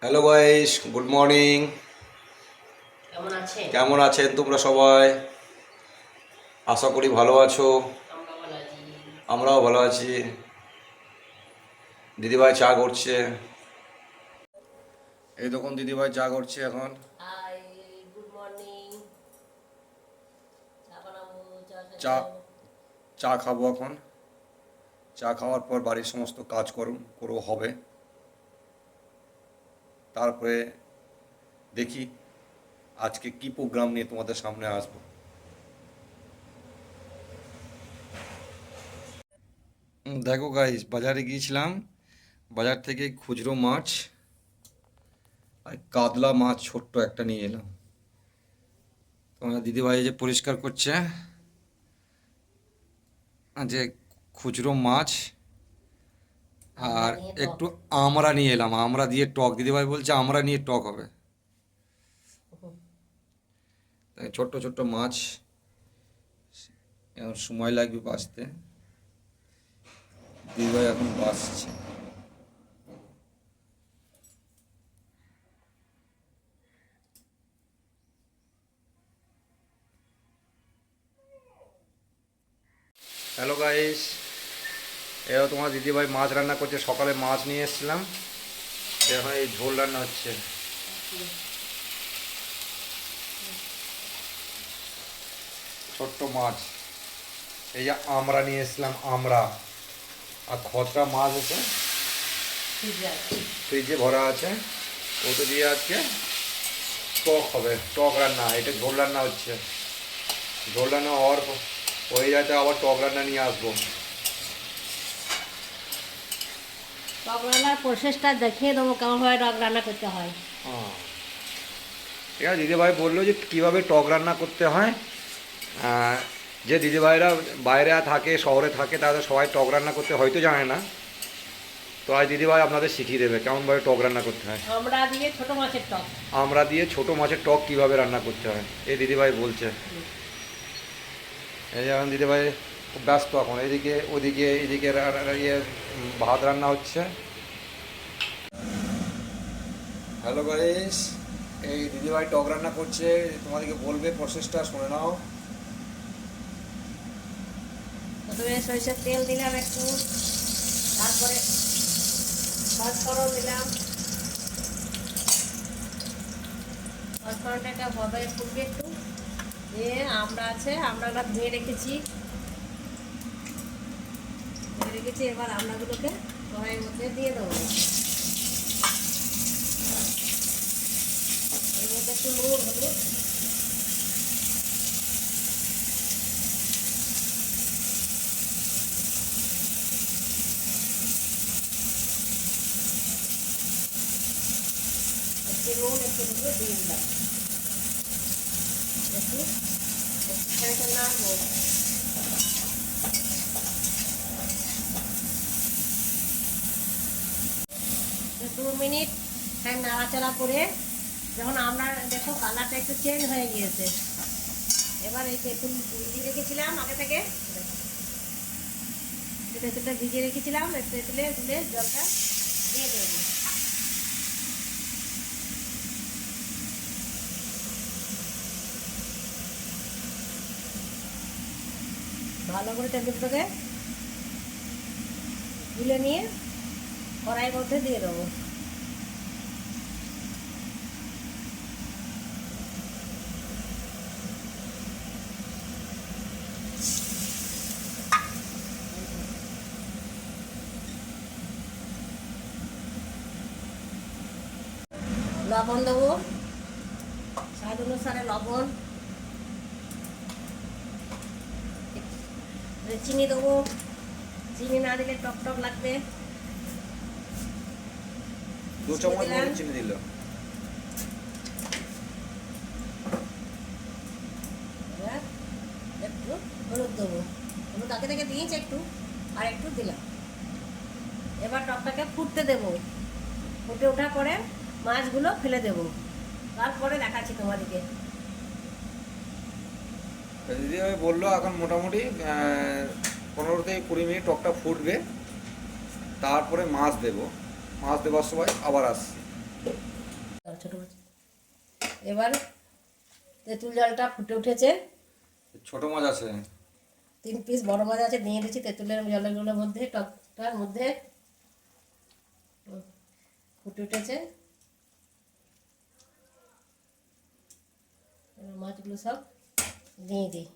Hello guys, good morning. কেমন আছেন? কেমন আছেন তোমরা সবাই? আশা করি ভালো আছো। আমরা ভালো আছি। আমরাও ভালো আছি। দিদিভাই চা করছে। এই দেখুন দিদিভাই চা করছে এখন। Hi, good morning. চা বানাবো, চা চা খাবো। চা খাবো এখন। চা খাওয়ার পর বাড়ির সমস্ত কাজকর্ম করবো হবে। তারপরে দেখি আজকে কি প্রোগ্রাম নিয়ে তোমাদের সামনে আসবো। দেখো গাইস, বাজারে গিয়েছিলাম। বাজার থেকে খুচরো মাছ আর কাতলা মাছ ছোট্ট একটা নিয়ে এলাম। তোমার দিদিভাই যে পরিষ্কার করছে যে খুচরো মাছ, আমরা আর নিয়ে টক। একটু আমড়া নিয়ে এলাম। আমড়া দিয়ে টক, দিদিভাই বলছে আমড়া নিয়ে টক হবে। তাই ছোট্ট ছোট্ট মাছ, এখন সময় লাগবে বাছতে। দিদিভাই এখন বাছছে। হ্যালো গাইস, এও তোমার দিদিভাই মাছ রান্না করছে। সকালে মাছ নিয়ে এসেছিলাম, এখন এই ঝোল রান্না হচ্ছে। ছোট্ট মাছ, এই যে আমড়া নিয়ে এসেছিলাম, আমড়া আর খচরা মাছ আছে, ফ্রিজে ভরা আছে। ওটা দিয়ে আজকে টক হবে, টক রান্না। এটা ঝোল রান্না হচ্ছে। ঝোল রান্না হয়ে যাতে আবার টক রান্না নিয়ে আসবো। টক রান্নার প্রসেসটা দেখিয়ে দেবো কেমনভাবে টক রান্না করতে হয়। হ্যাঁ, ঠিক আছে। দিদিভাই বললো যে কীভাবে টক রান্না করতে হয়। যে দিদিভাইরা বাইরে থাকে, শহরে থাকে, তাদের সবাই টক রান্না করতে হয়তো জানে না। তো আজ দিদিভাই আপনাদের শিখিয়ে দেবে কেমনভাবে টক রান্না করতে হয়। আমরা দিয়ে ছোট মাছের টক। আমরা দিয়ে ছোট মাছের টক কীভাবে রান্না করতে হয় এই দিদিভাই বলছে। এই যে এখন দিদিভাই খুব ব্যস্ত এখন, এদিকে ওদিকে, এদিকে ইয়ে ভাত রান্না হচ্ছে। হ্যালো গাইস, এই দিদিভাই টক রান্না করছে, তোমাদেরকে বলবে প্রসেসটা, শুনে নাও। প্রথমে সরিষার তেল দিলাম একটু, তারপরে পাঁচফোড়ন দিলাম। পাঁচফোড়নটা ভাবে ফুটবে একটু, দিয়ে আমরা আছে, আমড়াটা ধুয়ে রেখেছি। এবার আমড়াগুলোকে কড়াইয়ের মধ্যে দিয়ে দেবো। এর মধ্যে একটু নুন, হলুদ, একটু নুন, একটু হলুদ দিয়ে দিলাম। একটু একটু নাড়বো। 2 মিনিট নাড়াচাড়া করে যখন আমরা দেখো কালারটা একটু চেঞ্জ হয়ে গিয়েছে, এবার এই তেঁতুল ভিজিয়ে রেখেছিলাম আগে থেকে, তেঁতুলটা ভিজিয়ে রেখেছিলাম, তেঁতুলে তুলে জলটা দিয়ে দেবো। ভালো করে তেঁতুলটাকে তুলে নিয়ে কড়াইয়ের মধ্যে দিয়ে দেবো। লবণ দেবো, স্বাদ অনুসারে লবণ, চিনি দেবো। চিনি না দিলে টক টক লাগবে। 2 চামচ মতো চিনি দিল। এবার একটু হলুদ দেবো, হলুদ আগে থেকে দিয়েছি একটু, আর একটু দিলাম। এবার টকটাকে ফুটতে দেবো। ফুটে ওঠার পরে মাছগুলো ফেলে দেবো, তারপরে দেখাচ্ছি তোমাদেরকে। দিদিভাই বললো এখন মোটামুটি 15 থেকে 20 মিনিট টকটা ফুটবে, তারপরে মাছ দেবো। মাছ দেওয়ার সময় আবার আসছি। ছোটো মাছ। এবার তেঁতুল জলটা ফুটে উঠেছে, ছোট মাছ আছে, 3 পিস বড় মাছ আছে, নিয়ে দিচ্ছি তেঁতুলের জলগুলোর মধ্যে, টকটার মধ্যে। ফুটে উঠেছে, এবার মাছগুলো সব দিয়ে দিই।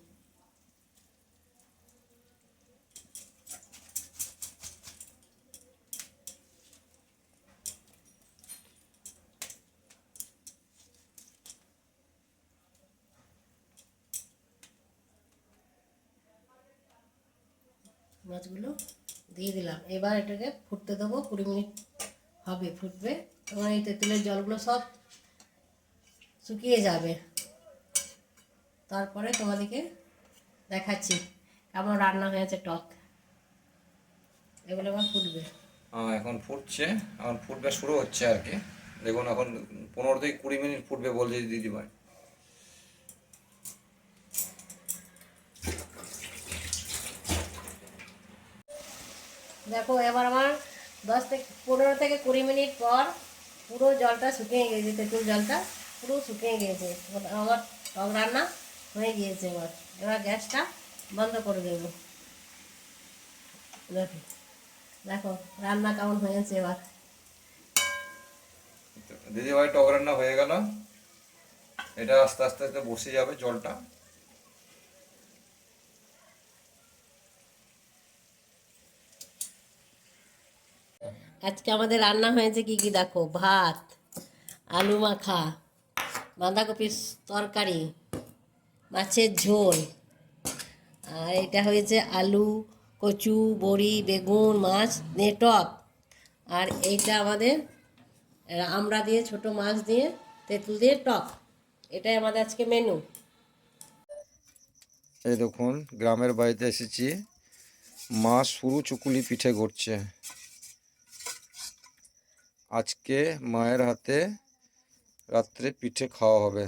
মাছগুলো দিয়ে দিলাম। এবার এটাকে ফুটতে দেবো, 20 মিনিট হবে, ফুটবে। তখন এই তেঁতুলের জলগুলো সব শুকিয়ে যাবে। তারপরে তোমাদেরকে দেখাচ্ছি কেমন রান্না হয়েছে টক। এগুলো এবার ফুটবে। এখন ফুটছে, এখন ফুটবে শুরু হচ্ছে আর কি। দেখুন এখন 15 থেকে 20 মিনিট ফুটবে বলছে দিদিভাই। দেখো এবার আমার 15 থেকে 20 মিনিট পর পুরো জলটা শুকিয়ে গিয়েছে, তেঁতুল জলটা পুরো শুকিয়ে গিয়েছে। আমার টক রান্না হয়ে গিয়েছে। এবার এবার গ্যাসটা বন্ধ করে দেবো। দেখো দেখো রান্না কেমন হয়েছে। এবার দিদিভাই টক রান্না হয়ে গেল, এটা আস্তে আস্তে আস্তে বসে যাবে জলটা। আজকে আমাদের রান্না হয়েছে কি কি দেখো, ভাত, আলু মাখা, বাঁধাকপির তরকারি, মাছের ঝোল, আর এটা হয়েছে আলু, কচু, বড়ি, বেগুন, মাছ দিয়ে টক। আর এইটা আমাদের আমরা দিয়ে ছোট মাছ দিয়ে তেঁতুল দিয়ে টক। এটাই আমাদের আজকে মেনু। এই দেখুন গ্রামের বাড়িতে এসেছি, মা সরু চুকুলি পিঠে করছে। আজকে মায়ের হাতে রাত্রে পিঠে খাওয়া হবে।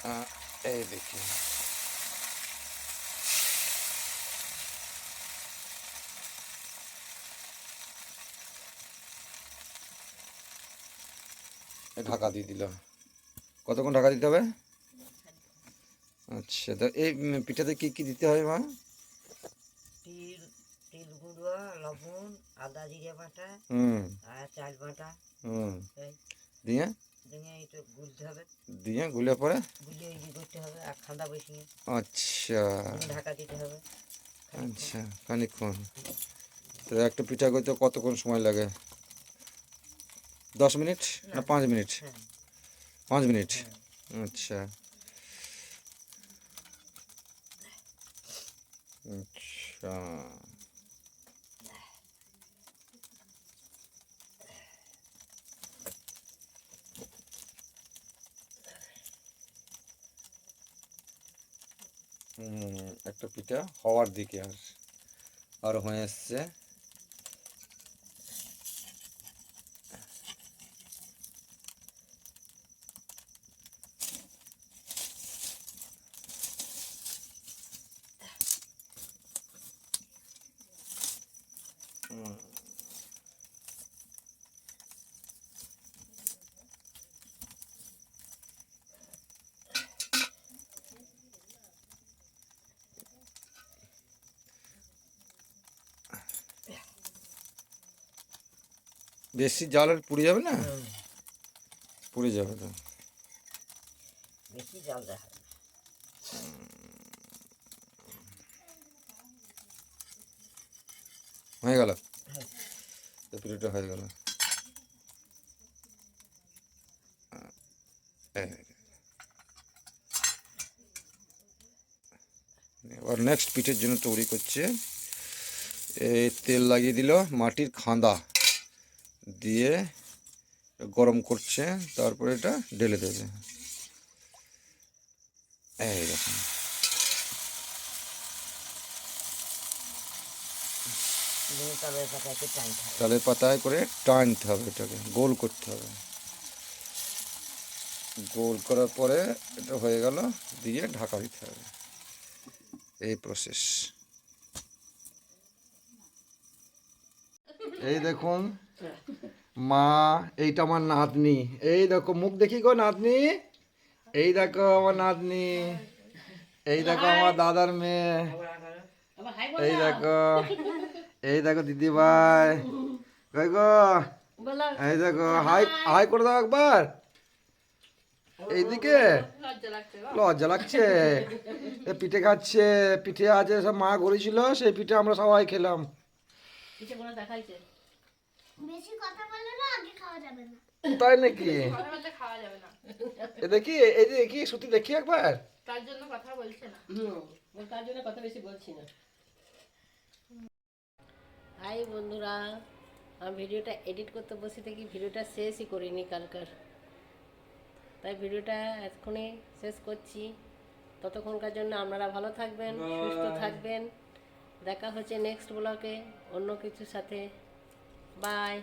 হ্যাঁ, এই দেখি ঢাকা দিয়ে দিল। কতক্ষণ ঢাকা দিতে হবে? আচ্ছা, তো এই পিঠাতে কি কি দিতে হয় মা? তিল, তিল গুঁড়ো, লবণ, আদা জিরে বাটা হুম আর চাল বাটা। হুম এই দিয়ে দিয়ে একটু গুলতে হবে, দিয়ে গুলে পরে গুলিয়ে ইয়ে করতে হবে আর খান্দা বসিয়ে আচ্ছা ঢাকা দিতে হবে। আচ্ছা খানিকক্ষণ। তো একটা পিঠা করতে কতক্ষণ সময় লাগে? 10 মিনিট না 5 মিনিট? হ্যাঁ 5 মিনিট। হ্যাঁ। আচ্ছা আচ্ছা। একটা পিঠা হওয়ার দিকে আর হয়ে এসছে। বেশি জাল আর পুড়ে যাবে না? পুড়ে যাবে তো। বেশি জাল দেওয়া হবে। হয়ে গেল, হ্যাঁ। তো পিঠেটা হয়ে গেল। এবার নেক্সট পিঠের জন্য তৈরি করছে। এই তেল লাগিয়ে দিল, মাটির খাঁদা দিয়ে গরম করছে, তারপরে এটা ঢেলে দেবে। এই রকম দিয়ে তবে পাতাকে টানতে হবে। তালের পাতায় করে টানতে হবে, এটাকে গোল করতে হবে। গোল করার পরে এটা হয়ে গেল, দিয়ে ঢাকা দিতে হবে। এই প্রসেস। এই দেখুন মা, এইটা আমার নাতনি, এই দেখো মুখ দেখি গো নাতনি, এই দেখো আমার নাতনি, এই দেখো আমার দাদার মেয়ে, আবার হাই এই দেখো, এই দেখো দিদি ভাই, কই গো, বলো এই দেখো হাই হাই করে দাও একবার, এইদিকে লজ্জা লাগছে, এ পিঠে খাচ্ছে, পিঠে আছে সব মা করেছিল, সেই পিঠে আমরা সবাই খেলাম। পিঠে কোনো দেখাইছে বেশি কথা বললে না আগে খাওয়া যাবে না। তাই নাকি? কথা বলতে খাওয়া যাবে না, এ দেখি, এই যে দেখি সত্যি দেখি একবার। তার জন্য কথা বলছে না। তার জন্য কথা বেশি বলছি না। হাই বন্ধুরা, আমি ভিডিওটা এডিট করতে বসে থেকে ভিডিওটা শেষই করিনি কালকার, তাই ভিডিওটা এক্ষুনি শেষ করছি। ততক্ষণকার জন্য আপনারা ভালো থাকবেন, সুস্থ থাকবেন। দেখা হচ্ছে নেক্সট ব্লগে অন্য কিছুর সাথে। বাই।